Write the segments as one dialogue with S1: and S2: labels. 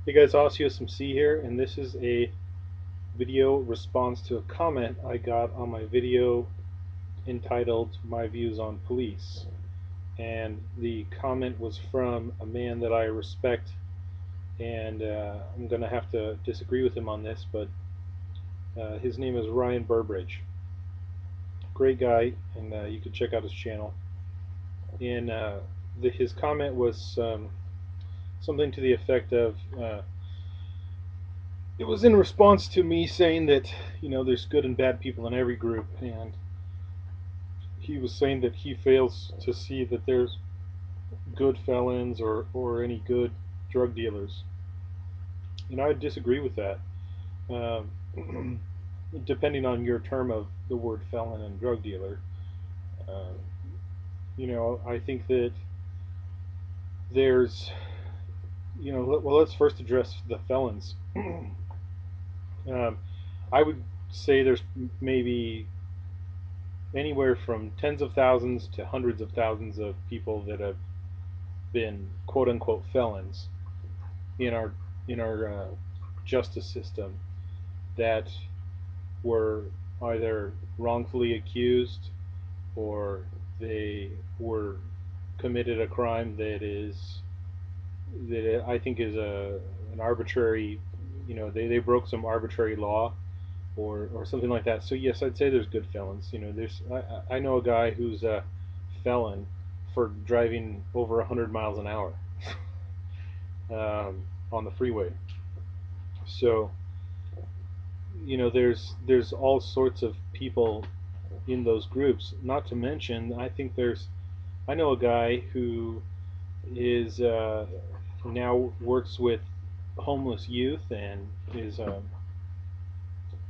S1: Hey guys, OsseoSMC here, and this is a video response to a comment I got on my video entitled My Views on Police. And the comment was from a man that I respect, and I'm going to have to disagree with him on this, but his name is Ryan Burbridge. Great guy, and you can check out his channel. And his comment was something to the effect of it was in response to me saying that there's good and bad people in every group, and he was saying that he fails to see that there's good felons or any good drug dealers, and I disagree with that. um, Depending on your term of the word felon and drug dealer, uh, I think that there's well, let's first address the felons. um, I would say there's maybe anywhere from tens of thousands to hundreds of thousands of people that have been quote unquote felons in our justice system that were either wrongfully accused or they were committed a crime that I think is an arbitrary, they broke some arbitrary law or something like that. So yes, I'd say there's good felons. There's I know a guy who's a felon for driving over 100 miles an hour on the freeway. So there's all sorts of people in those groups. Not to mention, I know a guy who is now works with homeless youth and is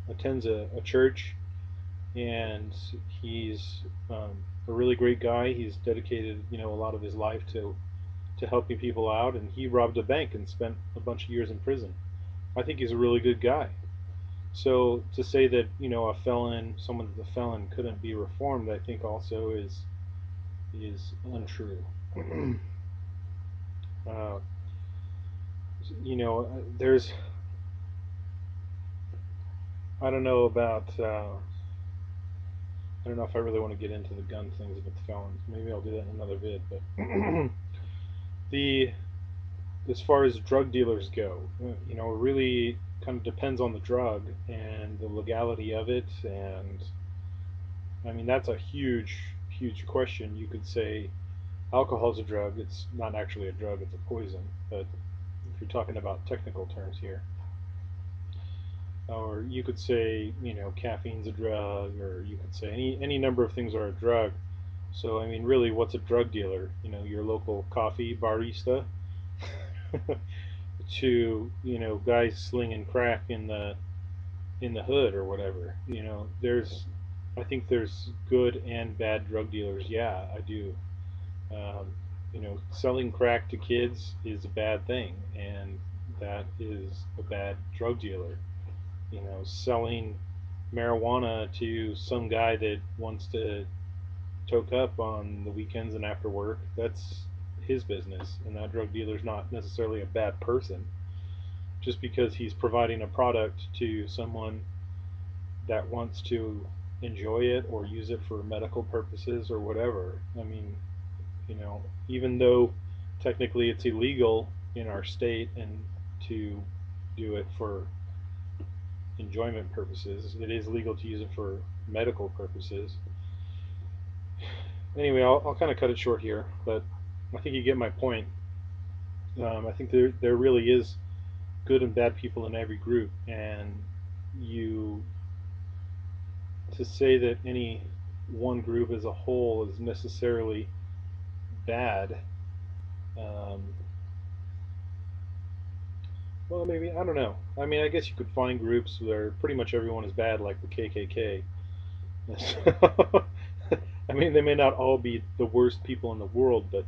S1: attends a church, and he's a really great guy. He's dedicated a lot of his life to helping people out, and he robbed a bank and spent a bunch of years in prison. I think he's a really good guy. So to say that someone that's a felon couldn't be reformed, I think also is untrue. uh, there's I don't know about I don't know if I really want to get into the gun things with felons. Maybe I'll do that in another vid. But the as far as drug dealers go, it really kind of depends on the drug and the legality of it. And I mean, that's a huge question. You could say alcohol is a drug. It's not actually a drug, it's a poison. But if you're talking about technical terms here, or you could say, caffeine's a drug, or you could say any number of things are a drug. So, I mean, really, what's a drug dealer? Your local coffee barista to, guys slinging crack in the hood or whatever. I think there's good and bad drug dealers. Yeah, I do. Selling crack to kids is a bad thing, and that is a bad drug dealer. Selling marijuana to some guy that wants to toke up on the weekends and after work, that's his business, and that drug dealer's not necessarily a bad person just because he's providing a product to someone that wants to enjoy it or use it for medical purposes or whatever. I mean, even though technically it's illegal in our state and to do it for enjoyment purposes, it is legal to use it for medical purposes. Anyway, I'll kind of cut it short here, but I think you get my point. I think there really is good and bad people in every group, and you to say that any one group as a whole is necessarily bad. Um, well, maybe I don't know. I mean, I guess you could find groups where pretty much everyone is bad, like the KKK. I mean, they may not all be the worst people in the world, but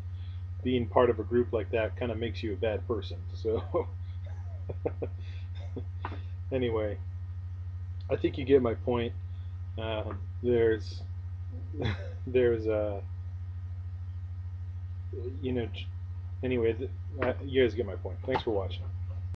S1: being part of a group like that kind of makes you a bad person. So anyway, I think you get my point. There's there's you know anyway, you guys get my point. Thanks for watching.